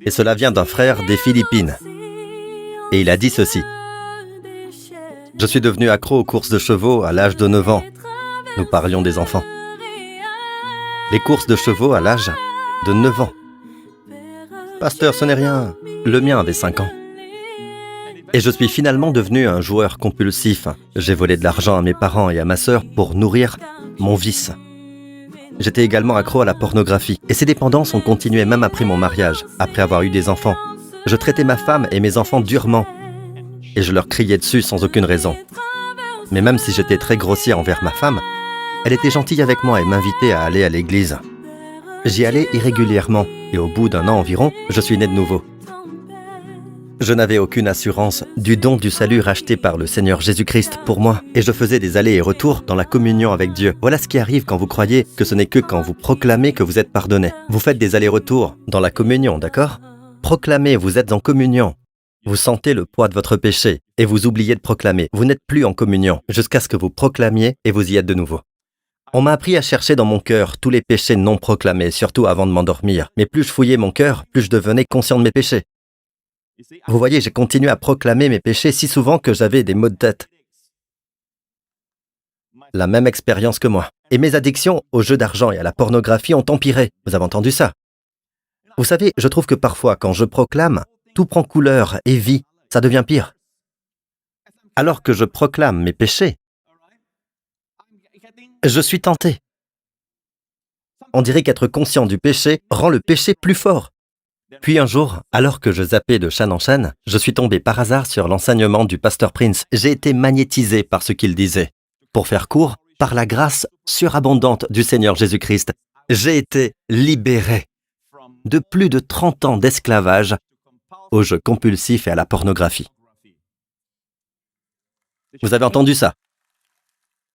Et cela vient d'un frère des Philippines. Et il a dit ceci. Je suis devenu accro aux courses de chevaux à l'âge de 9 ans. Nous parlions des enfants. Les courses de chevaux à l'âge de 9 ans. Pasteur, ce n'est rien. Le mien avait 5 ans. Et je suis finalement devenu un joueur compulsif. J'ai volé de l'argent à mes parents et à ma sœur pour nourrir mon vice. J'étais également accro à la pornographie. Et ces dépendances ont continué même après mon mariage, après avoir eu des enfants. Je traitais ma femme et mes enfants durement. Et je leur criais dessus sans aucune raison. Mais même si j'étais très grossier envers ma femme, elle était gentille avec moi et m'invitait à aller à l'église. J'y allais irrégulièrement et au bout d'1 an environ, je suis né de nouveau. Je n'avais aucune assurance du don du salut racheté par le Seigneur Jésus-Christ pour moi et je faisais des allers et retours dans la communion avec Dieu. Voilà ce qui arrive quand vous croyez que ce n'est que quand vous proclamez que vous êtes pardonné. Vous faites des allers-retours dans la communion, d'accord? Proclamez, vous êtes en communion. Vous sentez le poids de votre péché et vous oubliez de proclamer. Vous n'êtes plus en communion jusqu'à ce que vous proclamiez et vous y êtes de nouveau. On m'a appris à chercher dans mon cœur tous les péchés non proclamés, surtout avant de m'endormir. Mais plus je fouillais mon cœur, plus je devenais conscient de mes péchés. Vous voyez, j'ai continué à proclamer mes péchés si souvent que j'avais des maux de tête. La même expérience que moi. Et mes addictions aux jeux d'argent et à la pornographie ont empiré. Vous avez entendu ça? Vous savez, je trouve que parfois, quand je proclame, tout prend couleur et vie. Ça devient pire. Alors que je proclame mes péchés, je suis tenté. On dirait qu'être conscient du péché rend le péché plus fort. Puis un jour, alors que je zappais de chaîne en chaîne, je suis tombé par hasard sur l'enseignement du pasteur Prince. J'ai été magnétisé par ce qu'il disait. Pour faire court, par la grâce surabondante du Seigneur Jésus-Christ, j'ai été libéré de plus de 30 ans d'esclavage aux jeux compulsifs et à la pornographie. Vous avez entendu ça?